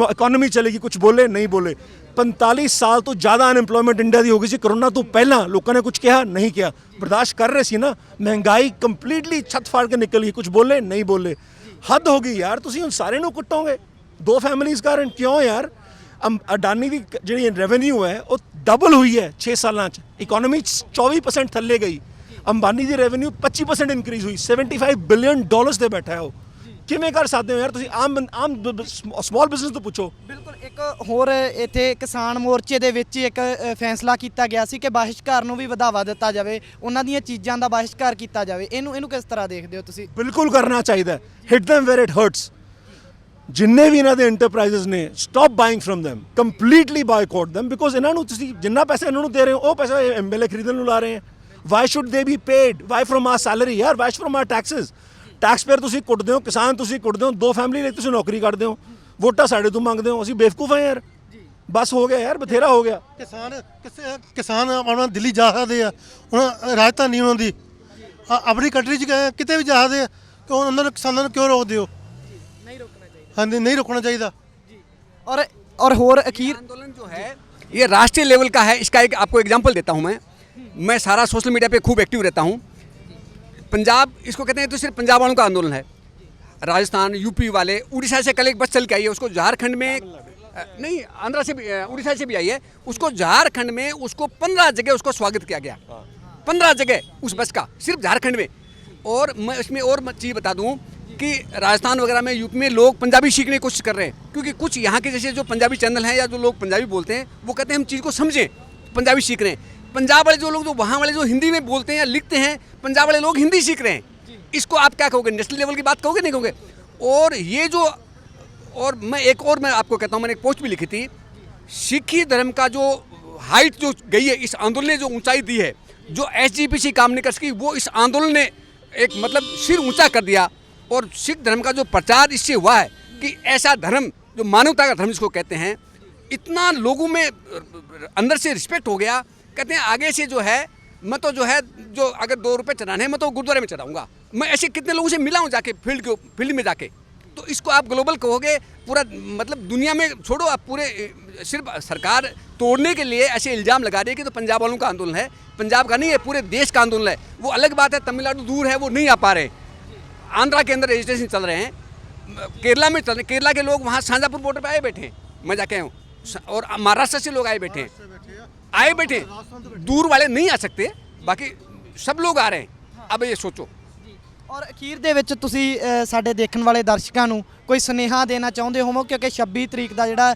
ਇਕਨੋਮੀ ਚਲੇਗੀ, ਕੁਝ ਬੋਲੇ ਨਹੀਂ ਬੋਲੇ। 45 ਸਾਲ ਤੋਂ ਜ਼ਿਆਦਾ ਅਨਐਮਪਲੋਇਮੈਂਟ ਇੰਡੀਆ ਦੀ ਹੋ ਗਈ ਸੀ ਕਰੋਨਾ ਤੋਂ ਪਹਿਲਾਂ, ਲੋਕਾਂ ਨੇ ਕੁਝ ਕਿਹਾ ਨਹੀਂ ਕਿਹਾ, ਬਰਦਾਸ਼ਤ ਕਰ ਰਹੇ ਸੀ ਨਾ। ਮਹਿੰਗਾਈ ਕੰਪਲੀਟਲੀ ਛੱਤ ਫਾੜ ਕੇ ਨਿਕਲ ਗਈ, ਕੁਝ ਬੋਲੇ ਨਹੀਂ ਬੋਲੇ। ਹੱਦ ਹੋ ਗਈ ਯਾਰ, ਤੁਸੀਂ ਹੁਣ ਸਾਰੇ ਨੂੰ ਕੁੱਟੋਗੇ 2 ਫੈਮਿਲੀਜ਼ ਕਾਰਨ? ਕਿਉਂ ਯਾਰ? ਅਡਾਨੀ ਦੀ ਜਿਹੜੀ ਰੈਵਨਿਊ ਹੈ ਉਹ ਡਬਲ ਹੋਈ ਹੈ 6 ਸਾਲਾਂ 'ਚ, ਇਕਨੋਮੀ 24% ਥੱਲੇ ਗਈ। ਅੰਬਾਨੀ ਦੀ ਰੈਵਨਿਊ 25% ਇਨਕਰੀਜ਼ ਹੋਈ, $75 ਬਿਲੀਅਨ ਤੇ ਬੈਠਾ ਹੈ ਉਹ। ਕਿਵੇਂ ਕਰ ਸਕਦੇ ਹੋ ਯਾਰ ਤੁਸੀਂ ਆਮ ਸਮਾਲ ਬਿਜ਼ਨਸ ਤੋਂ ਪੁੱਛੋ। ਬਿਲਕੁਲ। ਇੱਕ ਹੋਰ ਇੱਥੇ ਕਿਸਾਨ ਮੋਰਚੇ ਦੇ ਵਿੱਚ ਇੱਕ ਫੈਸਲਾ ਕੀਤਾ ਗਿਆ ਸੀ ਕਿ ਬਹਿਸ਼ਕਾਰ ਨੂੰ ਵੀ ਵਧਾਵਾ ਦਿੱਤਾ ਜਾਵੇ, ਉਹਨਾਂ ਦੀਆਂ ਚੀਜ਼ਾਂ ਦਾ ਬਹਿਸ਼ਕਾਰ ਕੀਤਾ ਜਾਵੇ। ਇਹਨੂੰ ਕਿਸ ਤਰ੍ਹਾਂ ਦੇਖਦੇ ਹੋ ਤੁਸੀਂ? ਬਿਲਕੁਲ ਕਰਨਾ ਚਾਹੀਦਾ। Hit them where it hurts। ਜਿੰਨੇ ਵੀ ਇਹਨਾਂ ਦੇ ਐਂਟਰਪ੍ਰਾਈਜ਼ਸ ਨੇ stop buying from them, completely boycott them, because ਇਹਨਾਂ ਨੂੰ ਤੁਸੀਂ ਜਿੰਨਾ ਪੈਸਾ ਇਹਨਾਂ ਨੂੰ ਦੇ ਰਹੇ ਹੋ ਉਹ ਪੈਸਾ ਐਮਐਲਏ ਖਰੀਦਣ ਨੂੰ ਲਾ ਰਹੇ ਹੈ। Why should they be paid? Why from our salary ਯਾਰ? Why from our taxes? Taxpayer ਤੁਸੀਂ ਕੁੱਟਦੇ ਹੋ, ਕਿਸਾਨ ਤੁਸੀਂ ਕੁੱਟਦੇ ਹੋ, 2 ਫੈਮਿਲੀ ਲਈ ਤੁਸੀਂ ਨੌਕਰੀ ਕਰਦੇ ਹੋ, ਵੋਟਾਂ ਸਾਡੇ ਤੋਂ ਮੰਗਦੇ ਹੋ। ਅਸੀਂ ਬੇਵਕੂਫ ਹਾਂ ਯਾਰ। ਬਸ ਹੋ ਗਿਆ ਯਾਰ, ਬਥੇਰਾ ਹੋ ਗਿਆ। ਕਿਸਾਨ ਆਪਣਾ ਦਿੱਲੀ ਜਾ ਸਕਦੇ ਆ, ਹੁਣ ਰਾਜਧਾਨੀ ਉਹਨਾਂ ਦੀ ਆਪਣੀ ਕੰਟਰੀ 'ਚ ਕਿਤੇ ਵੀ ਜਾ ਸਕਦੇ ਆ, ਕਿ ਉਹਨਾਂ ਨੂੰ ਕਿਸਾਨਾਂ ਨੂੰ ਕਿਉਂ ਰੋਕਦੇ ਹੋ? ਨਹੀਂ ਰੋਕਣਾ ਚਾਹੀਦਾ। ਹਾਂਜੀ, ਨਹੀਂ ਰੋਕਣਾ ਚਾਹੀਦਾ। और ਹੋਰ अखीर आंदोलन जो है ये राष्ट्रीय लेवल का है। इसका एक आपको एग्जांपल देता हूँ। मैं सारा सोशल मीडिया पे खूब एक्टिव रहता हूँ। पंजाब इसको कहते हैं, तो सिर्फ पंजाब वालों का आंदोलन है। राजस्थान, यूपी वाले, उड़ीसा से कल एक बस चल के आई है, उसको झारखंड में नहीं, आंध्रा से भी, उड़ीसा से भी आई है, उसको झारखंड में उसको 15 जगह उसको स्वागत किया गया। 15 जगह उस बस का, सिर्फ झारखंड में। और मैं इसमें और चीज़ बता दूँ कि राजस्थान वगैरह में, यूपी में लोग पंजाबी सीखने की कोशिश कर रहे हैं, क्योंकि कुछ यहाँ के जैसे जो पंजाबी चैनल हैं या जो लोग पंजाबी बोलते हैं वो कहते हैं हम चीज़ को समझें, पंजाबी सीख रहे हैं। पंजाब वाले जो लोग, जो वहाँ वाले जो हिंदी में बोलते हैं या लिखते हैं, पंजाब वाले लोग हिंदी सीख रहे हैं। इसको आप क्या कहोगे? नेशनल लेवल की बात कहोगे, नहीं कहोगे? और ये जो, और मैं आपको कहता हूँ, मैंने एक पोस्ट भी लिखी थी, सिखी धर्म का जो हाइट जो गई है, इस आंदोलन ने जो ऊंचाई दी है, जो SGPC काम नहीं कर सकी, वो इस आंदोलन ने एक मतलब सिर ऊंचा कर दिया। और सिख धर्म का जो प्रचार इससे हुआ है कि ऐसा धर्म, जो मानवता का धर्म जिसको कहते हैं, इतना लोगों में अंदर से रिस्पेक्ट हो गया। कहते हैं आगे से जो है, मैं तो जो है, जो अगर 2 रुपये चढ़ाने हैं, मैं तो गुरुद्वारे में चढ़ाऊँगा। मैं ऐसे कितने लोगों से मिला हूँ जाके फील्ड में जाके। तो इसको आप ग्लोबल कहोगे, पूरा मतलब दुनिया में छोड़ो, आप पूरे सिर्फ सरकार तोड़ने के लिए ऐसे इल्ज़ाम लगा रही है कि तो पंजाब वालों का आंदोलन है। पंजाब का नहीं है, पूरे देश का आंदोलन है। वो अलग बात है, तमिलनाडु दूर है, वो नहीं आ पा रहे। आंध्रा के अंदर रजिस्ट्रेशन चल रहे हैं, केरला में चल रहे, केरला के लोग वहाँ शांजापुर बॉर्डर पे आए बैठे हैं, मैं जाके आया हूँ। और महाराष्ट्र से लोग आए बैठे हैं, दूर वाले नहीं आ सकते, बाकी सब लोग आ रहे हैं। अब ये सोचो। ਔਰ ਅਖੀਰ ਦੇ ਵਿੱਚ ਤੁਸੀਂ ਸਾਡੇ ਦੇਖਣ ਵਾਲੇ ਦਰਸ਼ਕਾਂ ਨੂੰ ਕੋਈ ਸੁਨੇਹਾ ਦੇਣਾ ਚਾਹੁੰਦੇ ਹੋਵੋ, ਕਿਉਂਕਿ 26 ਤਰੀਕ ਦਾ ਜਿਹੜਾ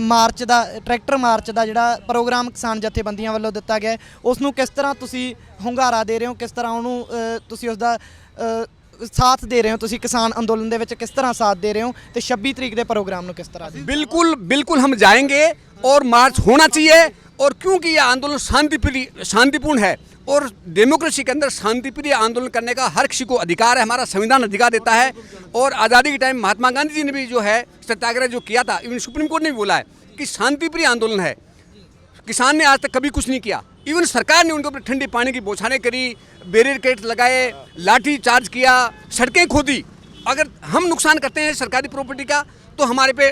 ਮਾਰਚ ਦਾ, ਟਰੈਕਟਰ ਮਾਰਚ ਦਾ ਜਿਹੜਾ ਪ੍ਰੋਗਰਾਮ ਕਿਸਾਨ ਜਥੇਬੰਦੀਆਂ ਵੱਲੋਂ ਦਿੱਤਾ ਗਿਆ, ਉਸ ਨੂੰ ਕਿਸ ਤਰ੍ਹਾਂ ਤੁਸੀਂ ਹੁੰਗਾਰਾ ਦੇ ਰਹੇ ਹੋ, ਕਿਸ ਤਰ੍ਹਾਂ ਉਹਨੂੰ ਤੁਸੀਂ ਉਸ ਦਾ साथ दे रहे हो, तुसी किसान आंदोलन दे विच किस तरह साथ दे रहे हो, तो 26 तरीक के प्रोग्राम नु किस तरह? बिल्कुल हम जाएंगे और मार्च होना चाहिए। और क्योंकि यह आंदोलन शांतिपूर्ण है और डेमोक्रेसी के अंदर शांतिप्रिय आंदोलन करने का हर किसी को अधिकार है, हमारा संविधान अधिकार देता है। और आज़ादी के टाइम महात्मा गांधी जी ने भी जो है सत्याग्रह जो किया था, इवन सुप्रीम कोर्ट ने भी बोला है कि शांतिप्रिय आंदोलन है। किसान ने आज तक कभी कुछ नहीं किया। इवन सरकार ने उनके ऊपर ठंडे पानी की बौछारें करी, बैरिकेड लगाए, लाठी चार्ज किया, सड़कें खोदी। अगर हम नुकसान करते हैं सरकारी प्रॉपर्टी का तो हमारे पे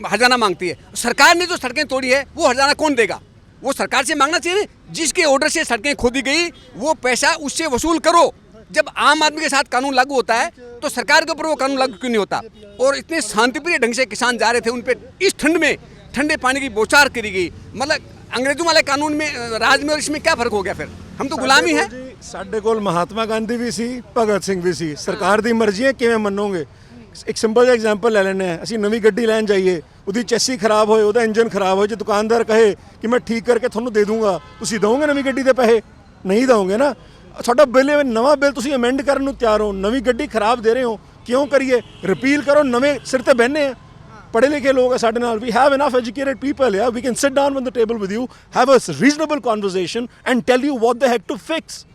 हर्जाना मांगती है। सरकार ने जो सड़कें तोड़ी है वो हर्जाना कौन देगा? वो सरकार से मांगना चाहिए। जिसके ऑर्डर से सड़कें खोदी गई वो पैसा उससे वसूल करो। जब आम आदमी के साथ कानून लागू होता है तो सरकार के ऊपर वो कानून लागू क्यों नहीं होता? और इतने शांतिप्रिय ढंग से किसान जा रहे थे, उन पर इस ठंड में ठंडे पानी की बौछार करी गई। मतलब अंग्रेजों वाले कानून में, राज में और इसमें क्या फर्क हो गया? फिर हम तो गुलामी है। ਸਾਡੇ ਕੋਲ ਮਹਾਤਮਾ ਗਾਂਧੀ ਵੀ ਸੀ, ਭਗਤ ਸਿੰਘ ਵੀ ਸੀ। ਸਰਕਾਰ ਦੀ ਮਰਜ਼ੀ ਹੈ, ਕਿਵੇਂ ਮੰਨੋਗੇ? ਇੱਕ ਸਿੰਪਲ ਜਿਹਾ ਐਗਜ਼ਾਮਪਲ ਲੈ ਲੈਂਦੇ ਹਾਂ। ਅਸੀਂ ਨਵੀਂ ਗੱਡੀ ਲੈਣ ਜਾਈਏ, ਉਹਦੀ ਚੈਸੀ ਖਰਾਬ ਹੋਏ, ਉਹਦਾ ਇੰਜਨ ਖਰਾਬ ਹੋਏ, ਜੇ ਦੁਕਾਨਦਾਰ ਕਹੇ ਕਿ ਮੈਂ ਠੀਕ ਕਰਕੇ ਤੁਹਾਨੂੰ ਦੇ ਦੂੰਗਾ, ਤੁਸੀਂ ਦਿਓਗੇ ਨਵੀਂ ਗੱਡੀ ਦੇ ਪੈਸੇ? ਨਹੀਂ ਦਿਓਗੇ ਨਾ। ਤੁਹਾਡਾ ਬਿੱਲ, ਨਵਾਂ ਬਿੱਲ ਤੁਸੀਂ ਅਮੈਂਡ ਕਰਨ ਨੂੰ ਤਿਆਰ ਹੋ, ਨਵੀਂ ਗੱਡੀ ਖਰਾਬ ਦੇ ਰਹੇ ਹੋ, ਕਿਉਂ ਕਰੀਏ? ਰਿਪੀਲ ਕਰੋ, ਨਵੇਂ ਸਿਰ ਤੇ ਬਹਿਨੇ ਆ। ਪੜ੍ਹੇ ਲਿਖੇ ਲੋਕ ਆ ਸਾਡੇ ਨਾਲ, we have enough educated people, we can sit down on the table with you, have a reasonable conversation and tell you what the heck to fix.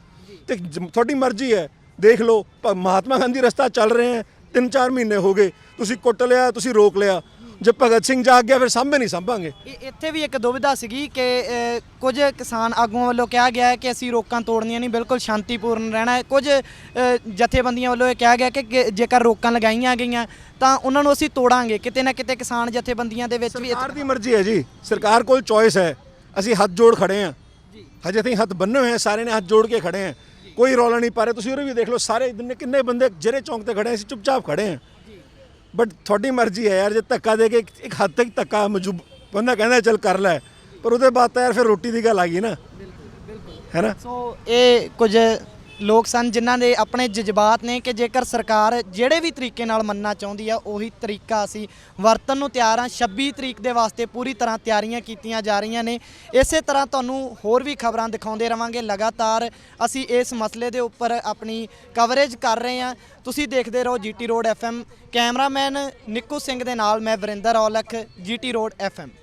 ਤੇ ਤੁਹਾਡੀ ਮਰਜ਼ੀ ਹੈ, ਦੇਖ ਲਓ। ਮਹਾਤਮਾ ਗਾਂਧੀ ਰਸਤਾ ਚੱਲ ਰਹੇ ਹੈ, 3-4 ਮਹੀਨੇ ਹੋ ਗਏ, ਤੁਸੀਂ ਕੁੱਟ ਲਿਆ, ਤੁਸੀਂ ਰੋਕ ਲਿਆ। ਜੇ ਭਗਤ ਸਿੰਘ ਜਾਗ ਗਿਆ ਫਿਰ ਸਾਂਭੇ ਨਹੀਂ ਸਾਂਭਾਂਗੇ। ਇੱਥੇ ਵੀ ਇੱਕ ਦੁਵਿਧਾ ਸੀਗੀ ਕਿ ਕੁਝ ਕਿਸਾਨ ਆਗੂਆਂ ਵੱਲੋਂ ਕਿਹਾ ਗਿਆ ਹੈ ਕਿ ਅਸੀਂ ਰੋਕਾਂ ਤੋੜਨੀਆਂ ਨਹੀਂ, ਬਿਲਕੁਲ ਸ਼ਾਂਤੀਪੂਰਨ ਰਹਿਣਾ ਹੈ। ਕੁਝ ਜਥੇਬੰਦੀਆਂ ਵੱਲੋਂ ਇਹ ਕਿਹਾ ਗਿਆ ਕਿ ਜੇਕਰ ਰੋਕਾਂ ਲਗਾਈਆਂ ਗਈਆਂ ਤਾਂ ਉਹਨਾਂ ਨੂੰ ਅਸੀਂ ਤੋੜਾਂਗੇ। ਕਿਤੇ ਨਾ ਕਿਤੇ ਕਿਸਾਨ ਜਥੇਬੰਦੀਆਂ ਦੇ ਵਿੱਚ ਵੀ ਸਰਕਾਰ ਦੀ ਮਰਜ਼ੀ ਹੈ ਜੀ, ਸਰਕਾਰ ਕੋਲ ਚੋਇਸ ਹੈ। ਅਸੀਂ ਹੱਥ ਜੋੜ ਖੜੇ ਹਾਂ, ਹਜੇ ਤਾਈਂ ਹੱਥ ਬੰਨੇ ਹੋਏ, ਸਾਰੇ ਨੇ ਹੱਥ ਜੋੜ ਕੇ ਖੜੇ ਹਾਂ, ਕੋਈ ਰੌਲਾ ਨਹੀਂ ਪਾ ਰਹੇ। ਤੁਸੀਂ ਉਹ ਵੀ ਦੇਖ ਲਓ, ਸਾਰੇ ਕਿੰਨੇ ਬੰਦੇ ਜਿਹੜੇ ਚੌਂਕ ਤੇ ਖੜੇ, ਅਸੀਂ ਚੁੱਪਚਾਪ ਖੜੇ ਹਾਂ। ਬਟ ਤੁਹਾਡੀ ਮਰਜ਼ੀ ਹੈ ਯਾਰ, ਜੇ ਧੱਕਾ ਦੇ ਕੇ ਇੱਕ ਹੱਦ ਤੱਕ ਧੱਕਾ ਮਜੂਬ ਬੰਦਾ ਕਹਿੰਦਾ ਚੱਲ ਕਰ ਲੈ, ਪਰ ਉਹਦੇ ਬਾਅਦ ਤਾਂ ਯਾਰ ਫਿਰ ਰੋਟੀ ਦੀ ਗੱਲ ਆ ਗਈ ਨਾ, ਹੈ ਨਾ। ਸੋ ਇਹ ਕੁਝ ਲੋਕ ਸਨ ਜਿਨ੍ਹਾਂ ਦੇ ਆਪਣੇ ਜਜ਼ਬਾਤ ਨੇ ਕਿ ਜੇਕਰ ਸਰਕਾਰ ਜਿਹੜੇ ਵੀ ਤਰੀਕੇ ਨਾਲ ਮੰਨਣਾ ਚਾਹੁੰਦੀ ਆ ਉਹੀ ਤਰੀਕਾ ਅਸੀਂ ਵਰਤਣ ਨੂੰ ਤਿਆਰ ਹਾਂ। 26 ਤਰੀਕ ਦੇ ਵਾਸਤੇ ਪੂਰੀ ਤਰ੍ਹਾਂ ਤਿਆਰੀਆਂ ਕੀਤੀਆਂ ਜਾ ਰਹੀਆਂ ਨੇ। ਇਸੇ ਤਰ੍ਹਾਂ ਤੁਹਾਨੂੰ ਹੋਰ ਵੀ ਖਬਰਾਂ ਦਿਖਾਉਂਦੇ ਰਵਾਂਗੇ। ਲਗਾਤਾਰ ਅਸੀਂ ਇਸ ਮਸਲੇ ਦੇ ਉੱਪਰ ਆਪਣੀ ਕਵਰੇਜ ਕਰ ਰਹੇ ਹਾਂ। ਤੁਸੀਂ ਦੇਖਦੇ ਰਹੋ GT ਰੋਡ FM। ਕੈਮਰਾਮੈਨ ਨਿੱਕੂ ਸਿੰਘ ਦੇ ਨਾਲ ਮੈਂ Varinder Aulakh, GT road FM।